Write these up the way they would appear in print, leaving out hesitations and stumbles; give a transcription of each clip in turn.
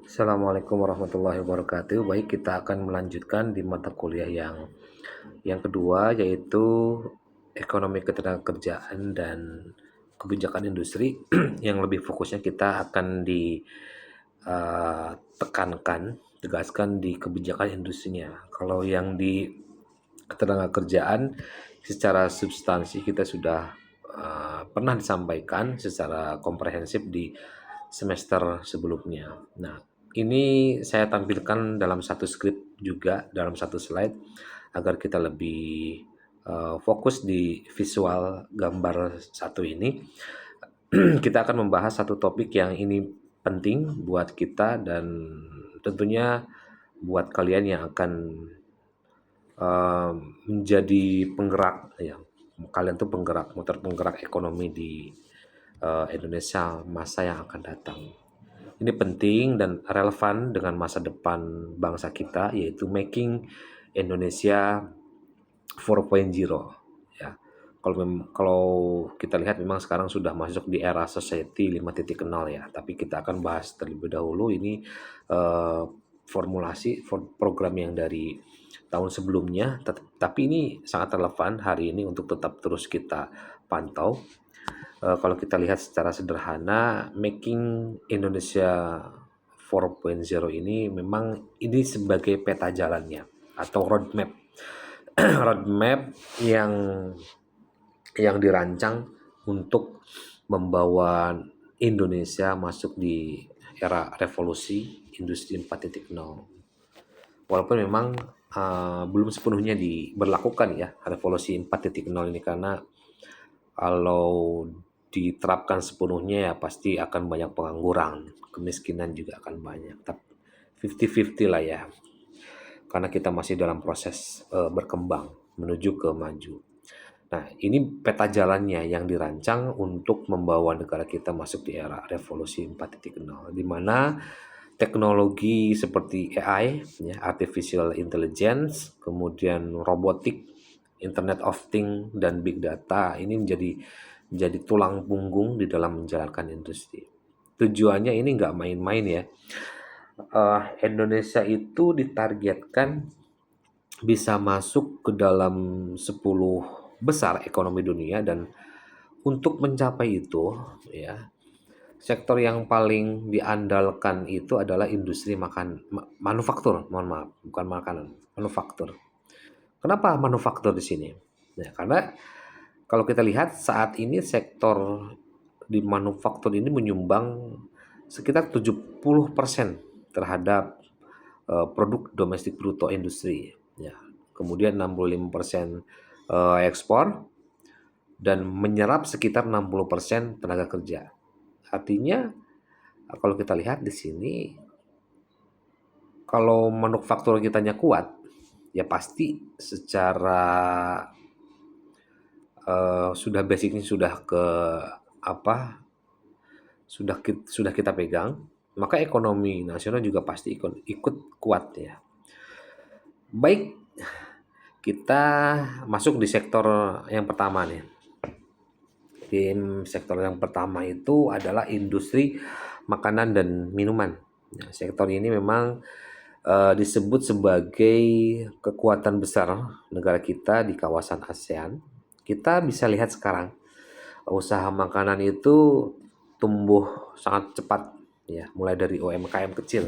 Assalamualaikum warahmatullahi wabarakatuh. Baik, kita akan melanjutkan di mata kuliah yang kedua, yaitu ekonomi ketenagakerjaan dan kebijakan industri. Yang lebih fokusnya kita akan ditekankan, tegaskan di kebijakan industrinya. Kalau yang di ketenagakerjaan secara substansi kita sudah pernah disampaikan secara komprehensif di semester sebelumnya. Nah, ini saya tampilkan dalam satu skrip juga, dalam satu slide, agar kita lebih fokus di visual gambar satu ini. Kita akan membahas satu topik yang ini penting buat kita dan tentunya buat kalian yang akan menjadi penggerak ya. Kalian tuh penggerak, motor penggerak ekonomi di Indonesia masa yang akan datang. Ini penting dan relevan dengan masa depan bangsa kita, yaitu making Indonesia 4.0 ya. Kalau kita lihat memang sekarang sudah masuk di era society 5.0 ya, tapi kita akan bahas terlebih dahulu ini eh, formulasi program yang dari tahun sebelumnya, tapi ini sangat relevan hari ini untuk tetap terus kita pantau. Kalau kita lihat secara sederhana, making Indonesia 4.0 ini memang ini sebagai peta jalannya atau roadmap roadmap yang dirancang untuk membawa Indonesia masuk di era revolusi industri 4.0. Walaupun memang belum sepenuhnya diberlakukan ya revolusi 4.0 ini, karena kalau diterapkan sepenuhnya ya pasti akan banyak pengangguran, kemiskinan juga akan banyak. Tapi 50-50 lah ya, karena kita masih dalam proses berkembang menuju ke maju. Nah, ini peta jalannya yang dirancang untuk membawa negara kita masuk di era revolusi 4.0, di mana teknologi seperti AI, ya, artificial intelligence, kemudian robotik, Internet of Things, dan big data ini menjadi tulang punggung di dalam menjalankan industri. Tujuannya ini nggak main-main ya. Indonesia itu ditargetkan bisa masuk ke dalam 10 besar ekonomi dunia, dan untuk mencapai itu ya, sektor yang paling diandalkan itu adalah industri manufaktur, mohon maaf, bukan makanan, manufaktur. Kenapa manufaktur di sini? Ya, karena kalau kita lihat saat ini sektor di manufaktur ini menyumbang sekitar 70% terhadap produk domestik bruto industri ya. Kemudian 65% ekspor dan menyerap sekitar 60% tenaga kerja. Artinya kalau kita lihat di sini, kalau manufaktur kitanya kuat, ya pasti secara sudah basicnya sudah ke apa sudah kita pegang, maka ekonomi nasional juga pasti ikut kuat ya. Baik, kita masuk di sektor yang pertama nih. Sektor yang pertama itu adalah industri makanan dan minuman. Nah, sektor ini memang disebut sebagai kekuatan besar negara kita di kawasan ASEAN. Kita bisa lihat sekarang usaha makanan itu tumbuh sangat cepat ya, mulai dari UMKM kecil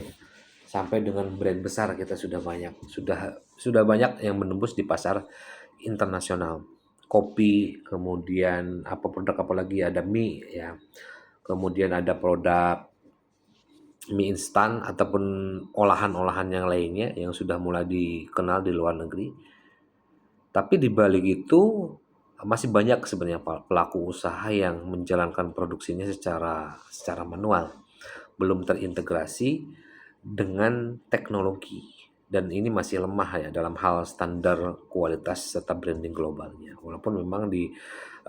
sampai dengan brand besar. Kita sudah banyak yang menembus di pasar internasional. Kopi, kemudian produk apa lagi, ada mie ya. Kemudian ada produk mie instan ataupun olahan-olahan yang lainnya yang sudah mulai dikenal di luar negeri. Tapi di balik itu masih banyak sebenarnya pelaku usaha yang menjalankan produksinya secara manual, belum terintegrasi dengan teknologi, dan ini masih lemah ya dalam hal standar kualitas serta branding globalnya. Walaupun memang di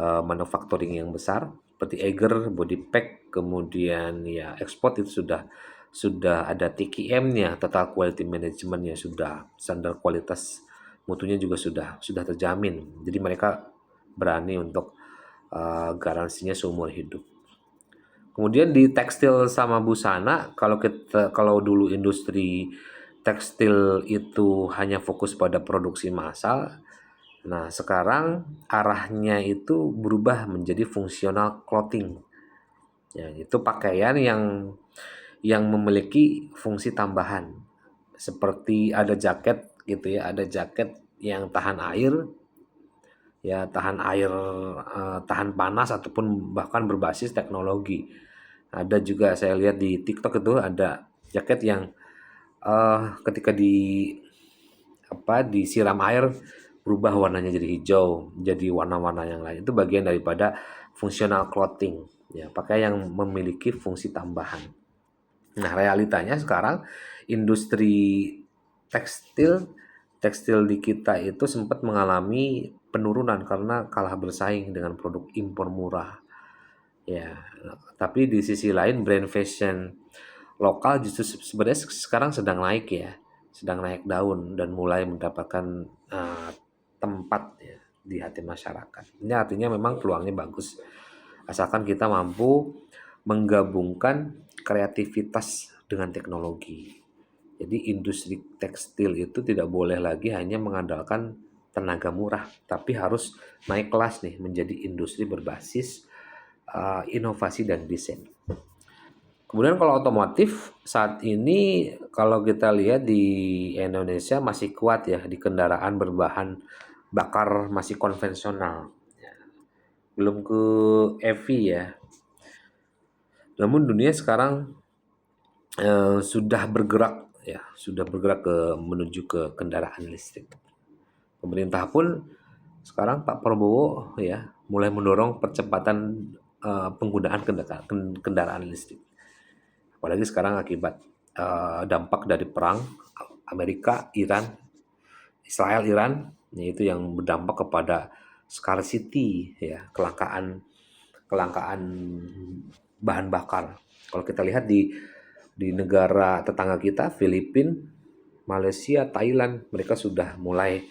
manufacturing yang besar seperti Eiger, Bodypack, kemudian ya ekspor itu sudah ada TQM-nya, Total Quality Management-nya, sudah standar kualitas mutunya juga sudah terjamin. Jadi mereka berani untuk garansinya seumur hidup. Kemudian di tekstil sama busana, kalau dulu industri tekstil itu hanya fokus pada produksi massal, nah sekarang arahnya itu berubah menjadi fungsional clothing. Ya, itu pakaian yang memiliki fungsi tambahan. Seperti ada jaket gitu ya, ada jaket yang tahan air, ya tahan air, tahan panas ataupun bahkan berbasis teknologi. Ada juga saya lihat di TikTok itu ada jaket yang ketika disiram air berubah warnanya jadi hijau, jadi warna-warna yang lain. Itu bagian daripada fungsional clothing, ya, pakaian yang memiliki fungsi tambahan. Nah, realitanya sekarang industri tekstil tekstil di kita itu sempat mengalami penurunan karena kalah bersaing dengan produk impor murah. Ya, tapi di sisi lain brand fashion lokal justru sebenarnya sekarang sedang naik ya, sedang naik daun dan mulai mendapatkan tempat ya di hati masyarakat. Ini artinya memang peluangnya bagus, asalkan kita mampu menggabungkan kreativitas dengan teknologi. Jadi industri tekstil itu tidak boleh lagi hanya mengandalkan tenaga murah, tapi harus naik kelas nih menjadi industri berbasis inovasi dan desain. Kemudian kalau otomotif saat ini kalau kita lihat di Indonesia masih kuat ya di kendaraan berbahan bakar masih konvensional. Belum ke EV ya. Namun dunia sekarang sudah bergerak ya, sudah bergerak menuju ke kendaraan listrik. Pemerintah pun sekarang Pak Prabowo ya mulai mendorong percepatan penggunaan kendaraan listrik. Apalagi sekarang akibat dampak dari perang Amerika, Iran, Israel, Iran, yaitu yang berdampak kepada scarcity ya, kelangkaan bahan bakar. Kalau kita lihat di negara tetangga kita, Filipina, Malaysia, Thailand, mereka sudah mulai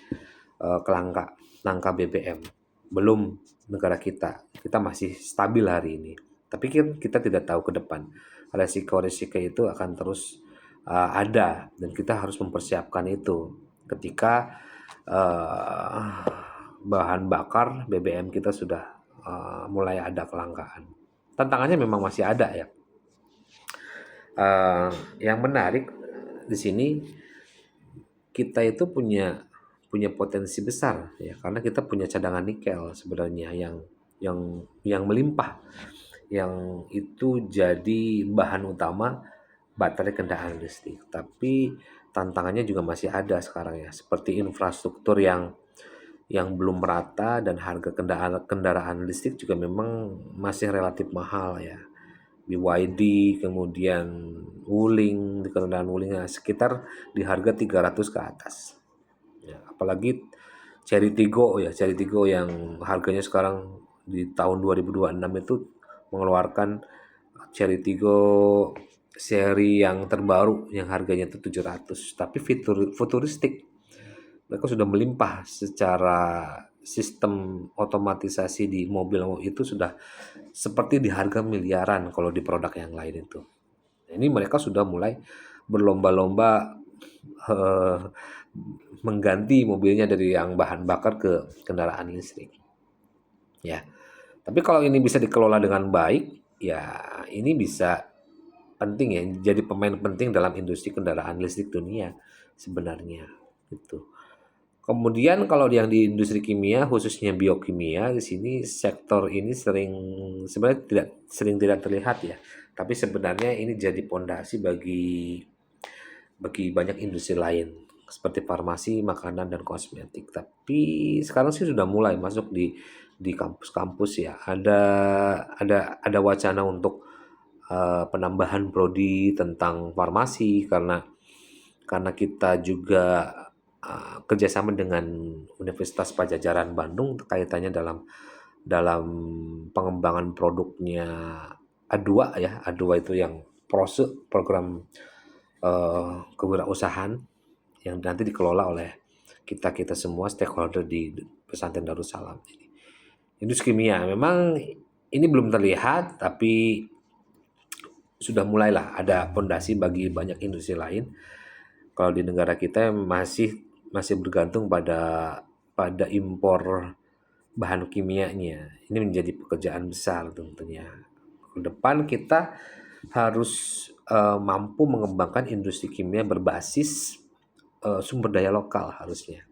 langka BBM. Belum negara kita masih stabil hari ini. Tapi kita tidak tahu ke depan. Resiko-resiko itu akan terus ada dan kita harus mempersiapkan itu ketika bahan bakar BBM kita sudah mulai ada kelangkaan. Tantangannya memang masih ada ya. Yang menarik di sini kita itu punya potensi besar ya karena kita punya cadangan nikel sebenarnya yang melimpah, yang itu jadi bahan utama baterai kendaraan listrik. Tapi tantangannya juga masih ada sekarang ya, seperti infrastruktur yang belum merata dan harga kendaraan listrik juga memang masih relatif mahal ya. BYD, kemudian Wuling, di kendaraan Wuling sekitar di harga 300 ke atas. Ya, apalagi Cherry Tiggo yang harganya sekarang di tahun 2026 itu mengeluarkan Cherry Tiggo seri yang terbaru yang harganya itu 700, tapi futuristik. Mereka sudah melimpah secara sistem otomatisasi di mobil itu sudah seperti di harga miliaran kalau di produk yang lain itu. Ini mereka sudah mulai berlomba-lomba eh, mengganti mobilnya dari yang bahan bakar ke kendaraan listrik. Ya, tapi kalau ini bisa dikelola dengan baik, ya ini bisa penting ya, jadi pemain penting dalam industri kendaraan listrik dunia sebenarnya gitu. Kemudian kalau yang di industri kimia khususnya biokimia di sini sektor ini sebenarnya tidak terlihat ya. Tapi sebenarnya ini jadi pondasi bagi banyak industri lain seperti farmasi, makanan dan kosmetik. Tapi sekarang sih sudah mulai masuk di kampus-kampus ya. Ada wacana untuk penambahan prodi tentang farmasi karena kita juga kerjasama dengan Universitas Pajajaran Bandung kaitannya dalam dalam pengembangan produknya A2 ya. A2 itu yang program kewirausahaan yang nanti dikelola oleh kita semua stakeholder di Pesantren Darussalam. Industri kimia memang ini belum terlihat, tapi sudah mulailah ada pondasi bagi banyak industri lain. Kalau di negara kita masih masih bergantung pada impor bahan kimianya. Ini menjadi pekerjaan besar tentunya. Ke depan kita harus mampu mengembangkan industri kimia berbasis sumber daya lokal harusnya.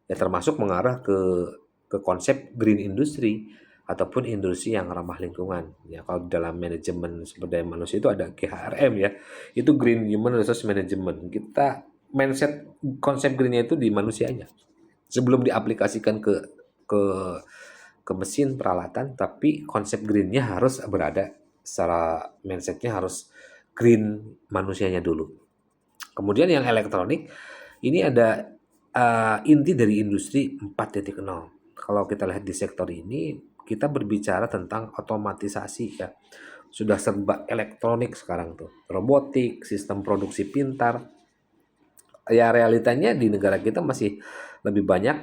Ya termasuk mengarah ke konsep green industry ataupun industri yang ramah lingkungan. Ya kalau dalam manajemen sumber daya manusia itu ada GHRM ya. Itu Green Human Resource Management. Kita mindset konsep greennya itu di manusianya. Sebelum diaplikasikan ke ke mesin peralatan, tapi konsep greennya harus berada secara mindsetnya harus green manusianya dulu. Kemudian yang elektronik ini ada inti dari industri 4.0. Kalau kita lihat di sektor ini, kita berbicara tentang otomatisasi ya. Sudah serba elektronik sekarang tuh. Robotik, sistem produksi pintar. Ya realitanya di negara kita masih lebih banyak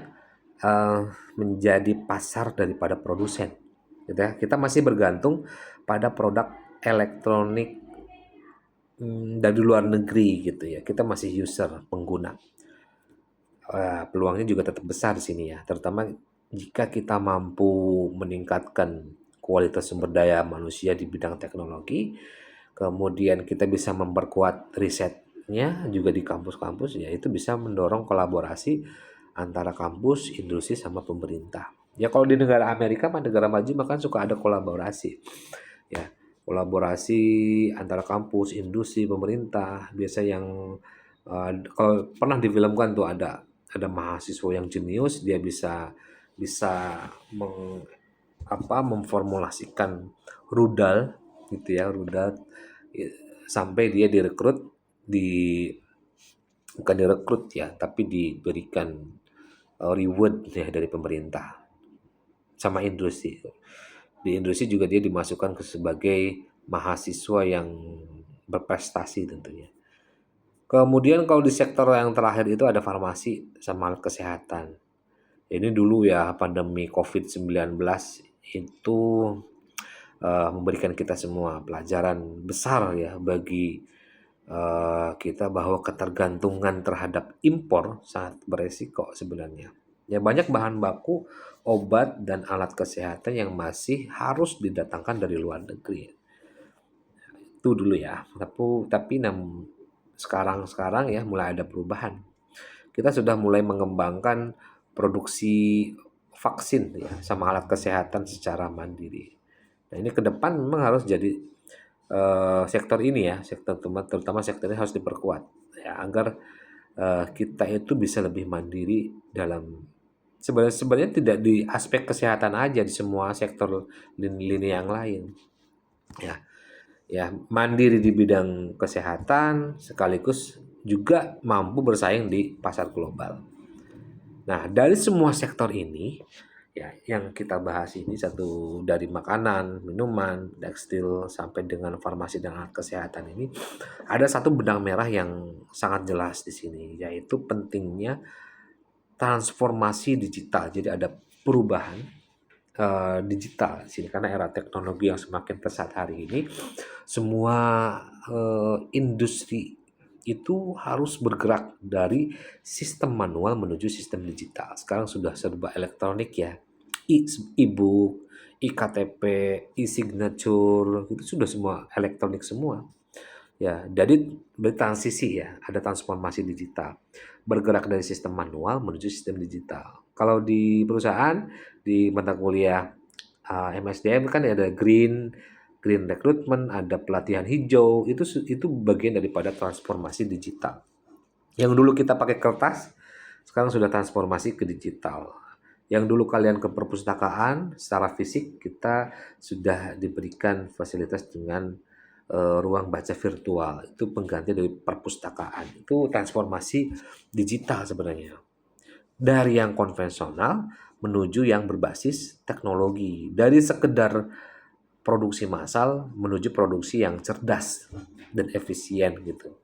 eh, menjadi pasar daripada produsen. Gitu ya. Kita masih bergantung pada produk elektronik dari luar negeri gitu ya. Kita masih user, pengguna. Peluangnya juga tetap besar di sini ya, terutama jika kita mampu meningkatkan kualitas sumber daya manusia di bidang teknologi, kemudian kita bisa memperkuat risetnya juga di kampus-kampus, ya itu bisa mendorong kolaborasi antara kampus, industri, sama pemerintah. Ya kalau di negara Amerika, negara maju, bahkan suka ada kolaborasi. Ya, kolaborasi antara kampus, industri, pemerintah. Biasa yang kalau pernah difilmkan tuh ada mahasiswa yang jenius, dia bisa bisa memformulasikan rudal gitu ya, rudal sampai dia direkrut di bukan direkrut ya, tapi diberikan reward ya dari pemerintah sama industri. Di industri juga dia dimasukkan ke sebagai mahasiswa yang berprestasi tentunya. Kemudian kalau di sektor yang terakhir itu ada farmasi sama alat kesehatan. Ini dulu ya pandemi COVID-19 itu memberikan kita semua pelajaran besar ya bagi kita bahwa ketergantungan terhadap impor sangat beresiko sebenarnya. Ya banyak bahan baku, obat dan alat kesehatan yang masih harus didatangkan dari luar negeri. Itu dulu ya. Tapi sekarang ya mulai ada perubahan. Kita sudah mulai mengembangkan produksi vaksin ya sama alat kesehatan secara mandiri. Nah, ini ke depan memang harus jadi sektor ini ya, sektor terutama sektor ini harus diperkuat ya agar kita itu bisa lebih mandiri dalam sebenarnya tidak di aspek kesehatan aja, di semua sektor lini yang lain ya. Ya, mandiri di bidang kesehatan sekaligus juga mampu bersaing di pasar global. Nah, dari semua sektor ini, ya, yang kita bahas ini satu dari makanan, minuman, tekstil, sampai dengan farmasi dan alat kesehatan ini, ada satu benang merah yang sangat jelas di sini, yaitu pentingnya transformasi digital. Jadi ada perubahan digital di sini karena era teknologi yang semakin pesat hari ini, semua industri itu harus bergerak dari sistem manual menuju sistem digital. Sekarang sudah serba elektronik ya. E-book, e-KTP, e-signature, itu sudah semua elektronik semua. Ya, jadi bertransisi ya, ada transformasi digital. Bergerak dari sistem manual menuju sistem digital. Kalau di perusahaan, di mata kuliah MSDM kan ada green recruitment, ada pelatihan hijau, itu bagian daripada transformasi digital. Yang dulu kita pakai kertas, sekarang sudah transformasi ke digital. Yang dulu kalian ke perpustakaan secara fisik, kita sudah diberikan fasilitas dengan ruang baca virtual. Itu pengganti dari perpustakaan. Itu transformasi digital sebenarnya. Dari yang konvensional menuju yang berbasis teknologi. Dari sekedar produksi massal menuju produksi yang cerdas dan efisien gitu.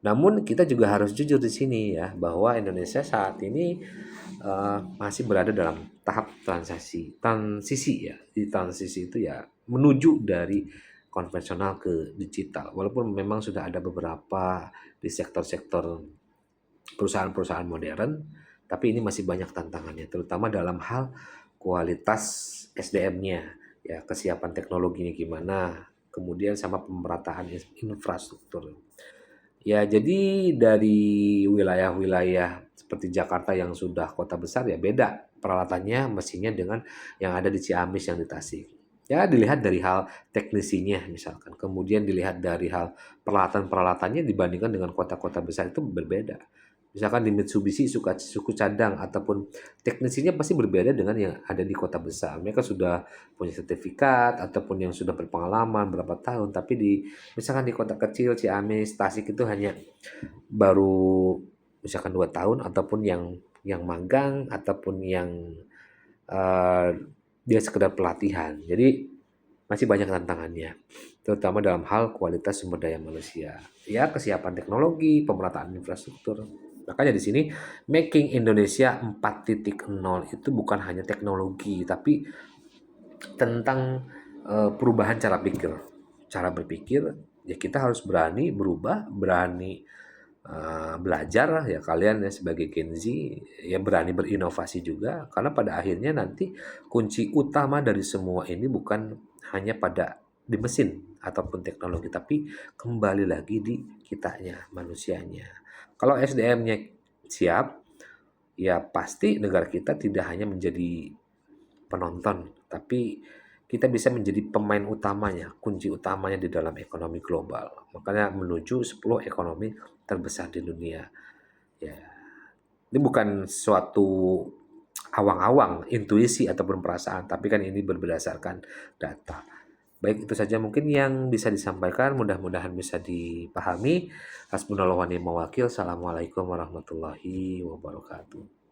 Namun kita juga harus jujur di sini ya bahwa Indonesia saat ini masih berada dalam tahap transisi ya. Di transisi itu ya menuju dari konvensional ke digital. Walaupun memang sudah ada beberapa di sektor-sektor perusahaan-perusahaan modern, tapi ini masih banyak tantangannya, terutama dalam hal kualitas SDM-nya, ya kesiapan teknologinya gimana, kemudian sama pemerataan infrastruktur. Ya, jadi dari wilayah-wilayah seperti Jakarta yang sudah kota besar ya beda peralatannya mestinya dengan yang ada di Ciamis yang di Tasik. Ya, dilihat dari hal teknisinya misalkan. Kemudian dilihat dari hal peralatan-peralatannya dibandingkan dengan kota-kota besar itu berbeda. Misalkan di Mitsubishi suku cadang ataupun teknisinya pasti berbeda dengan yang ada di kota besar. Mereka sudah punya sertifikat ataupun yang sudah berpengalaman berapa tahun, tapi misalkan di kota kecil Ciamis, Tasik itu hanya baru misalkan 2 tahun ataupun yang magang ataupun yang eh, dia sekedar pelatihan. Jadi masih banyak tantangannya, terutama dalam hal kualitas sumber daya manusia. Ya, kesiapan teknologi, pemerataan infrastruktur. Makanya di sini Making Indonesia 4.0 itu bukan hanya teknologi, tapi tentang perubahan cara pikir. Cara berpikir, ya kita harus berani berubah, berani belajar ya kalian ya sebagai Gen Z ya berani berinovasi juga karena pada akhirnya nanti kunci utama dari semua ini bukan hanya pada di mesin ataupun teknologi tapi kembali lagi di kitanya manusianya. Kalau SDM-nya siap ya pasti negara kita tidak hanya menjadi penonton tapi kita bisa menjadi pemain utamanya, kunci utamanya di dalam ekonomi global. Makanya menuju 10 ekonomi terbesar di dunia. Ya, ini bukan suatu awang-awang, intuisi ataupun perasaan, tapi kan ini berdasarkan data. Baik, itu saja mungkin yang bisa disampaikan, mudah-mudahan bisa dipahami. Hasbunallahu wa ni'mal wakil. Assalamualaikum warahmatullahi wabarakatuh.